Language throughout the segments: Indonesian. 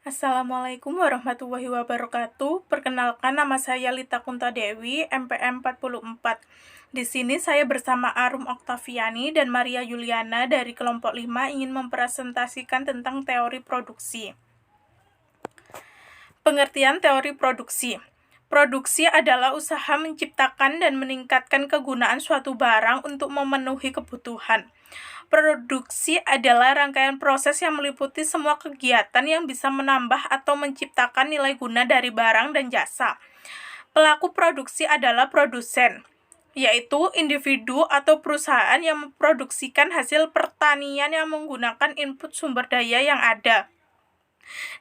Assalamualaikum warahmatullahi wabarakatuh. Perkenalkan, nama saya Lita Kuntadewi, MPM 44. Di sini saya bersama Arum Oktaviani dan Maria Yuliana dari kelompok 5 ingin mempresentasikan tentang teori produksi. Pengertian teori produksi. Produksi adalah usaha menciptakan dan meningkatkan kegunaan suatu barang untuk memenuhi kebutuhan. Produksi adalah rangkaian proses yang meliputi semua kegiatan yang bisa menambah atau menciptakan nilai guna dari barang dan jasa. Pelaku produksi adalah produsen, yaitu individu atau perusahaan yang memproduksikan hasil pertanian yang menggunakan input sumber daya yang ada.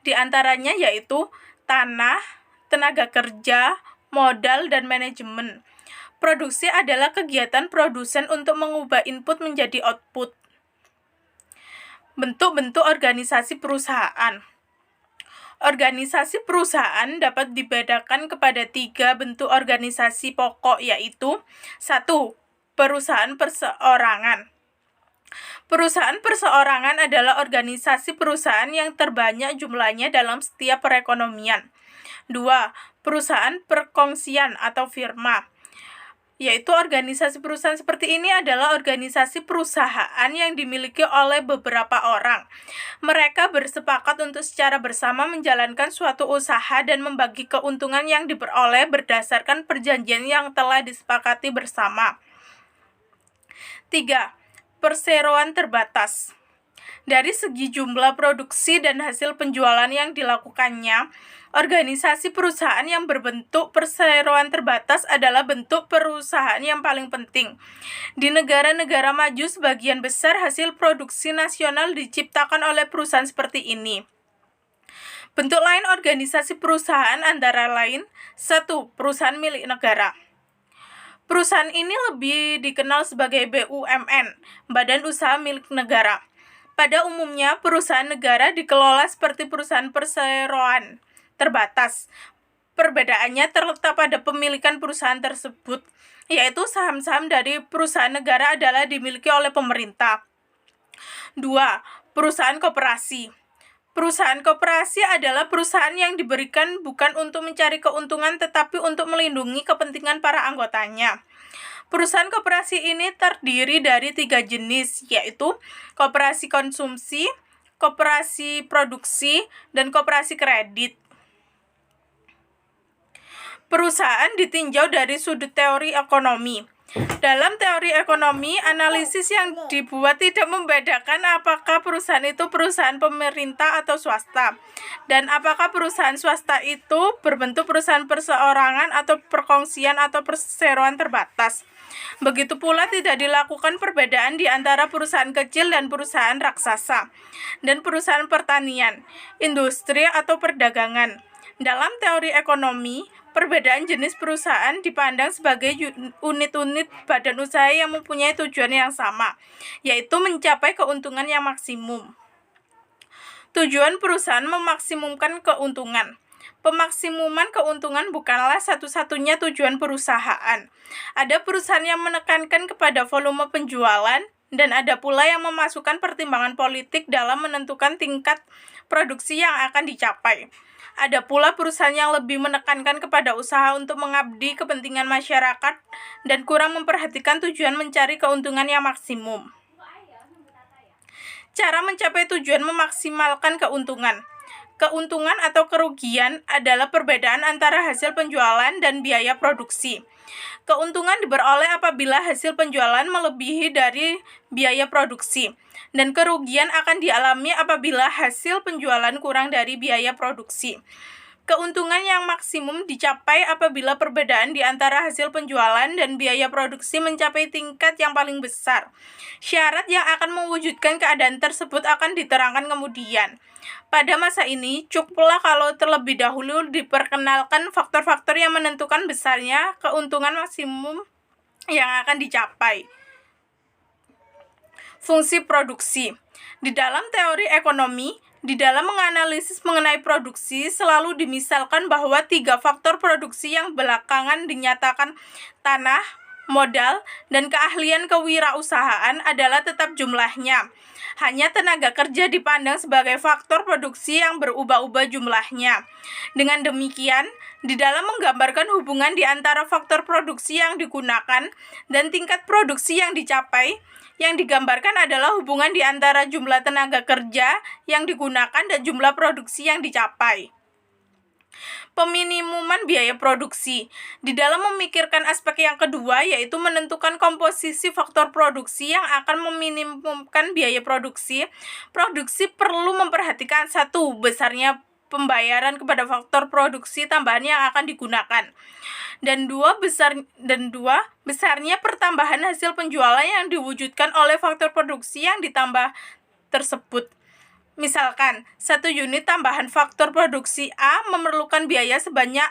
Di antaranya yaitu tanah, tenaga kerja, modal, dan manajemen. Produksi adalah kegiatan produsen untuk mengubah input menjadi output. Bentuk-bentuk organisasi perusahaan. Organisasi perusahaan dapat dibedakan kepada 3 bentuk organisasi pokok, yaitu 1. Perusahaan perseorangan. Perusahaan perseorangan adalah organisasi perusahaan yang terbanyak jumlahnya dalam setiap perekonomian. 2. Perusahaan perkongsian atau firma, yaitu organisasi perusahaan seperti ini adalah organisasi perusahaan yang dimiliki oleh beberapa orang. Mereka bersepakat untuk secara bersama menjalankan suatu usaha dan membagi keuntungan yang diperoleh berdasarkan perjanjian yang telah disepakati bersama. 3. Perseroan terbatas. Dari segi jumlah produksi dan hasil penjualan yang dilakukannya, organisasi perusahaan yang berbentuk perseroan terbatas adalah bentuk perusahaan yang paling penting. Di negara-negara maju, sebagian besar hasil produksi nasional diciptakan oleh perusahaan seperti ini. Bentuk lain organisasi perusahaan antara lain: 1. Perusahaan milik negara. Perusahaan ini lebih dikenal sebagai BUMN, Badan Usaha Milik Negara. Pada umumnya, perusahaan negara dikelola seperti perusahaan perseroan terbatas. Perbedaannya terletak pada pemilikan perusahaan tersebut, yaitu saham-saham dari perusahaan negara adalah dimiliki oleh pemerintah. 2. Perusahaan koperasi. Perusahaan koperasi adalah perusahaan yang diberikan bukan untuk mencari keuntungan tetapi untuk melindungi kepentingan para anggotanya. Perusahaan koperasi ini terdiri dari 3 jenis, yaitu koperasi konsumsi, koperasi produksi, dan koperasi kredit. Perusahaan ditinjau dari sudut teori ekonomi. Dalam teori ekonomi, analisis yang dibuat tidak membedakan apakah perusahaan itu perusahaan pemerintah atau swasta, dan apakah perusahaan swasta itu berbentuk perusahaan perseorangan atau perkongsian atau perseroan terbatas. Begitu pula tidak dilakukan perbedaan di antara perusahaan kecil dan perusahaan raksasa, dan perusahaan pertanian, industri, atau perdagangan. Dalam teori ekonomi, perbedaan jenis perusahaan dipandang sebagai unit-unit badan usaha yang mempunyai tujuan yang sama, yaitu mencapai keuntungan yang maksimum. Tujuan perusahaan memaksimumkan keuntungan. Pemaksimuman keuntungan bukanlah satu-satunya tujuan perusahaan. Ada perusahaan yang menekankan kepada volume penjualan, dan ada pula yang memasukkan pertimbangan politik dalam menentukan tingkat produksi yang akan dicapai. Ada pula perusahaan yang lebih menekankan kepada usaha untuk mengabdi kepentingan masyarakat dan kurang memperhatikan tujuan mencari keuntungan yang maksimum. Cara mencapai tujuan memaksimalkan keuntungan. Keuntungan atau kerugian adalah perbedaan antara hasil penjualan dan biaya produksi. Keuntungan diperoleh apabila hasil penjualan melebihi dari biaya produksi, dan kerugian akan dialami apabila hasil penjualan kurang dari biaya produksi. Keuntungan yang maksimum dicapai apabila perbedaan di antara hasil penjualan dan biaya produksi mencapai tingkat yang paling besar. Syarat yang akan mewujudkan keadaan tersebut akan diterangkan kemudian. Pada masa ini, cukuplah kalau terlebih dahulu diperkenalkan faktor-faktor yang menentukan besarnya keuntungan maksimum yang akan dicapai. Fungsi produksi. Di dalam teori ekonomi, di dalam menganalisis mengenai produksi, selalu dimisalkan bahwa 3 faktor produksi yang belakangan dinyatakan tanah, modal, dan keahlian kewirausahaan adalah tetap jumlahnya. Hanya tenaga kerja dipandang sebagai faktor produksi yang berubah-ubah jumlahnya. Dengan demikian, di dalam menggambarkan hubungan di antara faktor produksi yang digunakan dan tingkat produksi yang dicapai, yang digambarkan adalah hubungan di antara jumlah tenaga kerja yang digunakan dan jumlah produksi yang dicapai. Peminimuman biaya produksi. Di dalam memikirkan aspek yang kedua, yaitu menentukan komposisi faktor produksi yang akan meminimumkan biaya produksi, produksi perlu memperhatikan satu, besarnya pembayaran kepada faktor produksi tambahan yang akan digunakan, dan dua, besarnya pertambahan hasil penjualan yang diwujudkan oleh faktor produksi yang ditambah tersebut. Misalkan, 1 unit tambahan faktor produksi A memerlukan biaya sebanyak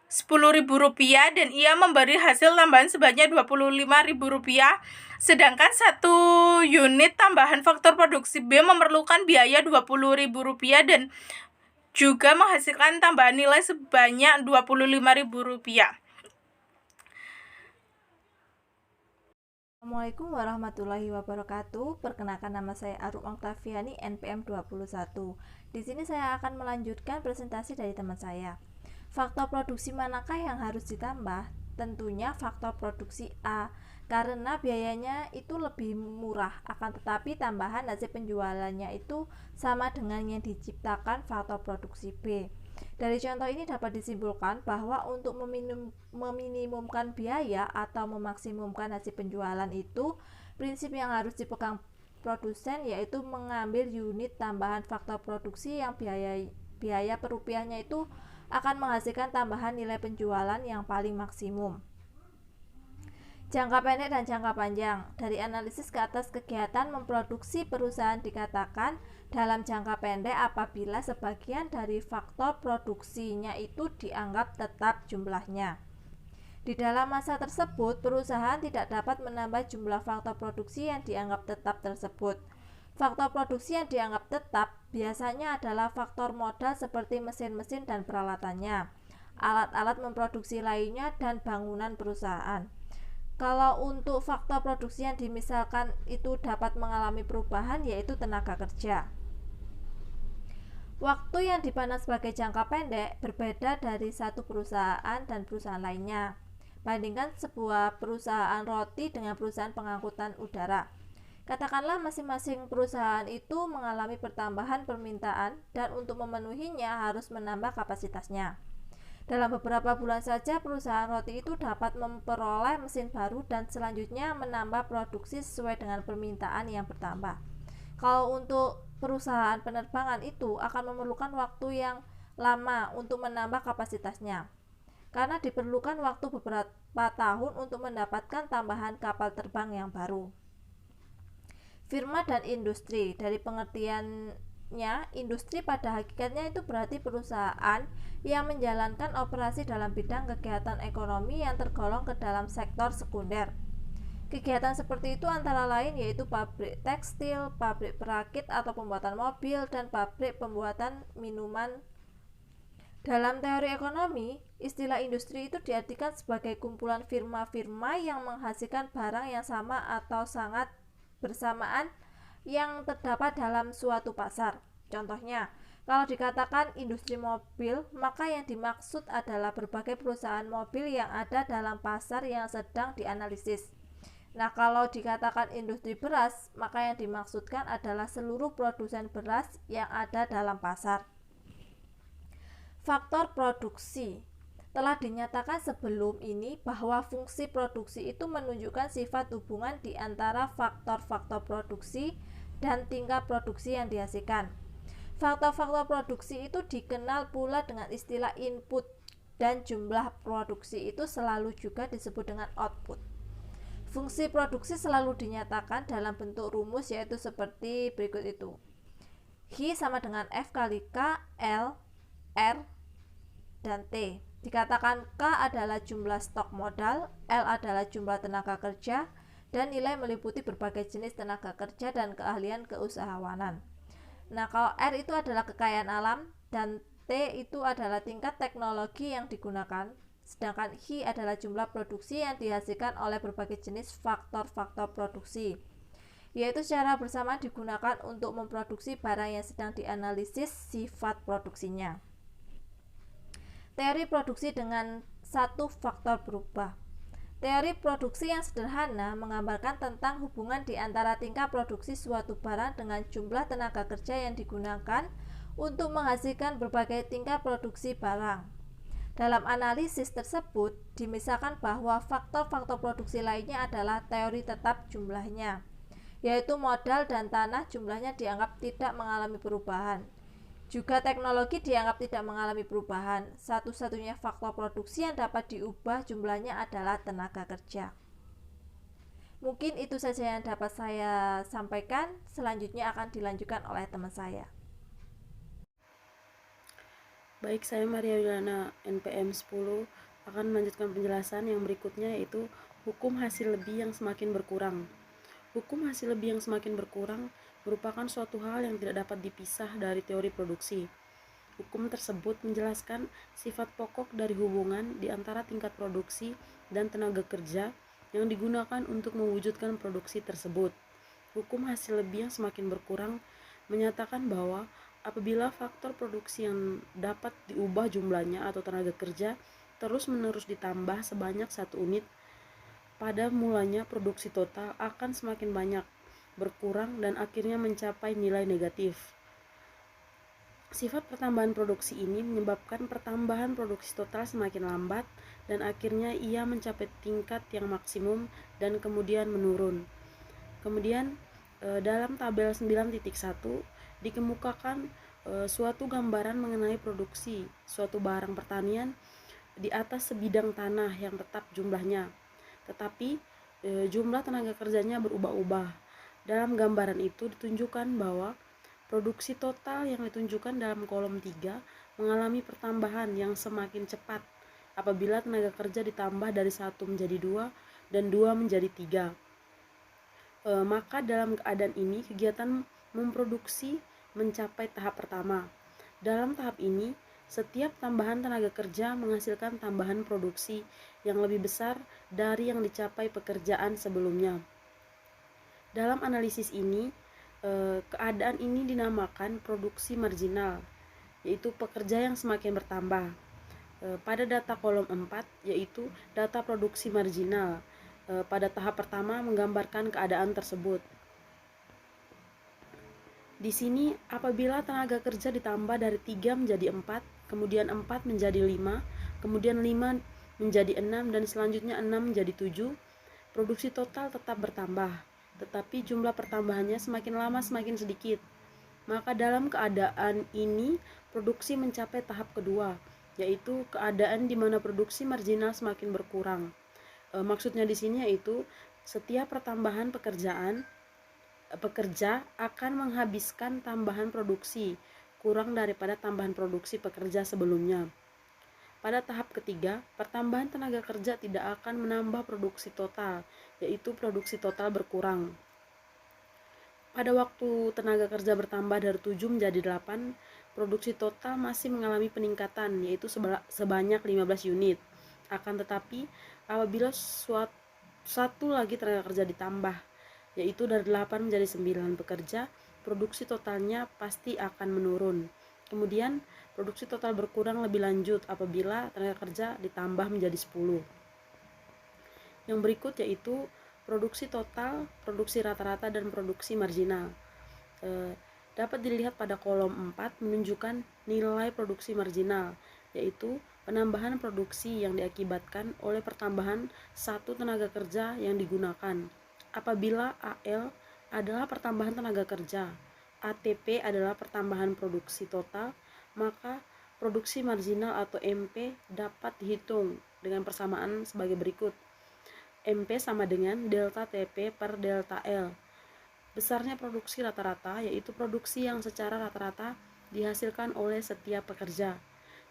Rp10.000 dan ia memberi hasil tambahan sebanyak Rp25.000, sedangkan 1 unit tambahan faktor produksi B memerlukan biaya Rp20.000 dan juga menghasilkan tambahan nilai sebanyak Rp25.000. Assalamualaikum warahmatullahi wabarakatuh. Perkenalkan, nama saya Arum Oktaviani, NPM 21. Di sini saya akan melanjutkan presentasi dari teman saya. Faktor produksi manakah yang harus ditambah? Tentunya faktor produksi A, karena biayanya itu lebih murah, akan tetapi tambahan hasil penjualannya itu sama dengan yang diciptakan faktor produksi B. Dari contoh ini dapat disimpulkan bahwa untuk meminimumkan biaya atau memaksimumkan hasil penjualan itu, prinsip yang harus dipegang produsen yaitu mengambil unit tambahan faktor produksi yang biaya per rupiahnya itu akan menghasilkan tambahan nilai penjualan yang paling maksimum. Jangka pendek dan jangka panjang. Dari analisis ke atas kegiatan memproduksi perusahaan dikatakan dalam jangka pendek apabila sebagian dari faktor produksinya itu dianggap tetap jumlahnya. Di dalam masa tersebut, perusahaan tidak dapat menambah jumlah faktor produksi yang dianggap tetap tersebut. Faktor produksi yang dianggap tetap biasanya adalah faktor modal seperti mesin-mesin dan peralatannya, alat-alat memproduksi lainnya, dan bangunan perusahaan. Kalau untuk faktor produksi yang dimisalkan itu dapat mengalami perubahan, yaitu tenaga kerja. Waktu yang dipandang sebagai jangka pendek berbeda dari satu perusahaan dan perusahaan lainnya. Bandingkan sebuah perusahaan roti dengan perusahaan pengangkutan udara. Katakanlah masing-masing perusahaan itu mengalami pertambahan permintaan dan untuk memenuhinya harus menambah kapasitasnya. Dalam beberapa bulan saja perusahaan roti itu dapat memperoleh mesin baru dan selanjutnya menambah produksi sesuai dengan permintaan yang bertambah. Kalau untuk perusahaan penerbangan itu akan memerlukan waktu yang lama untuk menambah kapasitasnya, karena diperlukan waktu beberapa tahun untuk mendapatkan tambahan kapal terbang yang baru. Firma dan industri. Dari pengertiannya, industri pada hakikatnya itu berarti perusahaan yang menjalankan operasi dalam bidang kegiatan ekonomi yang tergolong ke dalam sektor sekunder. Kegiatan seperti itu antara lain yaitu pabrik tekstil, pabrik perakit atau pembuatan mobil, dan pabrik pembuatan minuman. Dalam teori ekonomi, istilah industri itu diartikan sebagai kumpulan firma-firma yang menghasilkan barang yang sama atau sangat bersamaan yang terdapat dalam suatu pasar. Contohnya, kalau dikatakan industri mobil, maka yang dimaksud adalah berbagai perusahaan mobil yang ada dalam pasar yang sedang dianalisis. Nah, kalau dikatakan industri beras, maka yang dimaksudkan adalah seluruh produsen beras yang ada dalam pasar. Faktor produksi. Telah dinyatakan sebelum ini bahwa fungsi produksi itu menunjukkan sifat hubungan di antara faktor-faktor produksi dan tingkat produksi yang dihasilkan. Faktor-faktor produksi itu dikenal pula dengan istilah input, dan jumlah produksi itu selalu juga disebut dengan output. Fungsi produksi selalu dinyatakan dalam bentuk rumus yaitu seperti berikut itu. H sama dengan F kali K, L, R, dan T. Dikatakan K adalah jumlah stok modal, L adalah jumlah tenaga kerja, dan nilai meliputi berbagai jenis tenaga kerja dan keahlian keusahawanan. Nah, kalau R itu adalah kekayaan alam dan T itu adalah tingkat teknologi yang digunakan, sedangkan H adalah jumlah produksi yang dihasilkan oleh berbagai jenis faktor-faktor produksi. yaitu secara bersama digunakan untuk memproduksi barang yang sedang dianalisis sifat produksinya. Teori produksi dengan satu faktor berubah. Teori produksi yang sederhana menggambarkan tentang hubungan di antara tingkat produksi suatu barang dengan jumlah tenaga kerja yang digunakan untuk menghasilkan berbagai tingkat produksi barang. Dalam analisis tersebut, dimisalkan bahwa faktor-faktor produksi lainnya adalah teori tetap jumlahnya, yaitu modal dan tanah jumlahnya dianggap tidak mengalami perubahan. Juga teknologi dianggap tidak mengalami perubahan. Satu-satunya faktor produksi yang dapat diubah jumlahnya adalah tenaga kerja. Mungkin itu saja yang dapat saya sampaikan. Selanjutnya akan dilanjutkan oleh teman saya. Baik, saya Maria Wilana NPM 10 akan melanjutkan penjelasan yang berikutnya, yaitu hukum hasil lebih yang semakin berkurang. Hukum hasil lebih yang semakin berkurang merupakan suatu hal yang tidak dapat dipisah dari teori produksi. Hukum tersebut menjelaskan sifat pokok dari hubungan di antara tingkat produksi dan tenaga kerja yang digunakan untuk mewujudkan produksi tersebut. Hukum hasil lebih yang semakin berkurang menyatakan bahwa apabila faktor produksi yang dapat diubah jumlahnya atau tenaga kerja terus-menerus ditambah sebanyak 1 unit, pada mulanya produksi total akan semakin banyak, berkurang, dan akhirnya mencapai nilai negatif. Sifat pertambahan produksi ini menyebabkan pertambahan produksi total semakin lambat dan akhirnya ia mencapai tingkat yang maksimum dan kemudian menurun. Kemudian dalam tabel 9.1 dikemukakan suatu gambaran mengenai produksi suatu barang pertanian di atas sebidang tanah yang tetap jumlahnya, tetapi jumlah tenaga kerjanya berubah-ubah. Dalam gambaran itu ditunjukkan bahwa produksi total yang ditunjukkan dalam kolom 3 mengalami pertambahan yang semakin cepat apabila tenaga kerja ditambah dari 1 menjadi 2 dan 2 menjadi 3. Maka dalam keadaan ini kegiatan memproduksi mencapai tahap pertama. Dalam tahap ini, setiap tambahan tenaga kerja menghasilkan tambahan produksi yang lebih besar dari yang dicapai pekerjaan sebelumnya. Dalam analisis ini, keadaan ini dinamakan produksi marginal, yaitu pekerja yang semakin bertambah. Pada data kolom 4, yaitu data produksi marginal, pada tahap pertama menggambarkan keadaan tersebut. Di sini, apabila tenaga kerja ditambah dari 3 menjadi 4, kemudian 4 menjadi 5, kemudian 5 menjadi 6, dan selanjutnya 6 menjadi 7, produksi total tetap bertambah, tetapi jumlah pertambahannya semakin lama semakin sedikit. Maka dalam keadaan ini, produksi mencapai tahap kedua, yaitu keadaan di mana produksi marginal semakin berkurang. Maksudnya di sini yaitu setiap pertambahan pekerja akan menghabiskan tambahan produksi kurang daripada tambahan produksi pekerja sebelumnya. Pada tahap ketiga, pertambahan tenaga kerja tidak akan menambah produksi total, yaitu produksi total berkurang. Pada waktu tenaga kerja bertambah dari 7 menjadi 8, produksi total masih mengalami peningkatan, yaitu sebanyak 15 unit. Akan tetapi, apabila satu lagi tenaga kerja ditambah, yaitu dari 8 menjadi 9 pekerja, produksi totalnya pasti akan menurun. Kemudian, produksi total berkurang lebih lanjut apabila tenaga kerja ditambah menjadi 10. Yang berikut yaitu produksi total, produksi rata-rata, dan produksi marginal. Dapat dilihat pada kolom 4 menunjukkan nilai produksi marginal, yaitu penambahan produksi yang diakibatkan oleh pertambahan satu tenaga kerja yang digunakan. Apabila AL adalah pertambahan tenaga kerja, ATP adalah pertambahan produksi total, maka produksi marginal atau MP dapat dihitung dengan persamaan sebagai berikut. MP sama dengan delta TP per delta L. Besarnya produksi rata-rata, yaitu produksi yang secara rata-rata dihasilkan oleh setiap pekerja,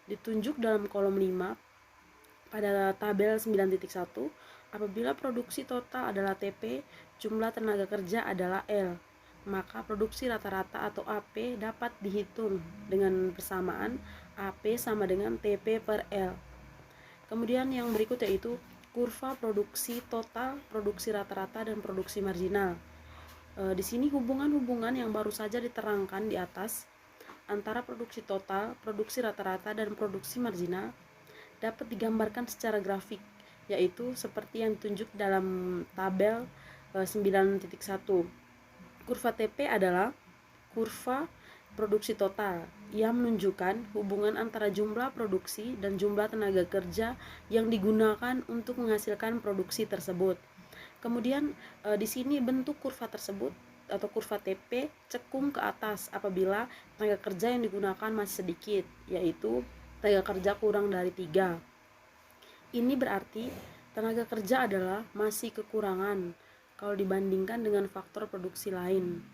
ditunjuk dalam kolom 5 pada tabel 9.1. Apabila produksi total adalah TP, jumlah tenaga kerja adalah L, maka produksi rata-rata atau AP dapat dihitung dengan persamaan AP sama dengan TP per L. Kemudian yang berikut yaitu kurva produksi total, produksi rata-rata, dan produksi marginal. Di sini hubungan-hubungan yang baru saja diterangkan di atas antara produksi total, produksi rata-rata, dan produksi marginal dapat digambarkan secara grafik, yaitu seperti yang ditunjuk dalam tabel 9.1. Kurva TP adalah kurva produksi total yang menunjukkan hubungan antara jumlah produksi dan jumlah tenaga kerja yang digunakan untuk menghasilkan produksi tersebut. Kemudian di sini bentuk kurva tersebut atau kurva TP cekung ke atas apabila tenaga kerja yang digunakan masih sedikit, yaitu tenaga kerja kurang dari 3. Ini berarti tenaga kerja adalah masih kekurangan kalau dibandingkan dengan faktor produksi lain.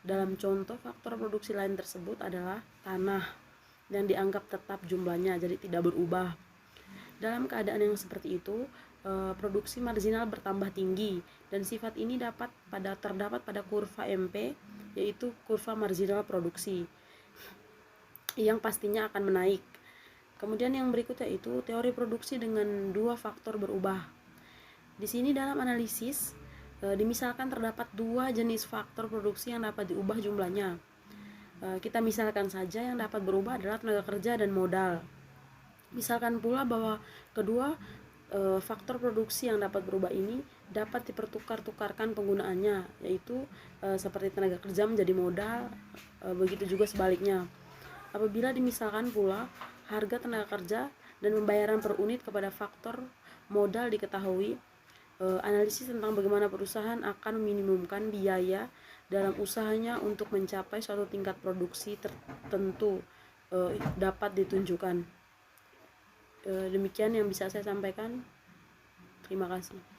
Dalam contoh, faktor produksi lain tersebut adalah tanah yang dianggap tetap jumlahnya, jadi tidak berubah. Dalam keadaan yang seperti itu, produksi marginal bertambah tinggi, dan sifat ini terdapat pada kurva MP, yaitu kurva marginal produksi, yang pastinya akan menaik. Kemudian yang berikutnya itu teori produksi dengan 2 faktor berubah. Di sini dalam analisis dimisalkan terdapat 2 jenis faktor produksi yang dapat diubah jumlahnya. Kita misalkan saja yang dapat berubah adalah tenaga kerja dan modal. Misalkan pula bahwa kedua faktor produksi yang dapat berubah ini dapat dipertukar-tukarkan penggunaannya, yaitu seperti tenaga kerja menjadi modal, begitu juga sebaliknya. Apabila dimisalkan pula harga tenaga kerja dan pembayaran per unit kepada faktor modal diketahui, analisis tentang bagaimana perusahaan akan meminimumkan biaya dalam usahanya untuk mencapai suatu tingkat produksi tertentu dapat ditunjukkan. Demikian yang bisa saya sampaikan. Terima kasih.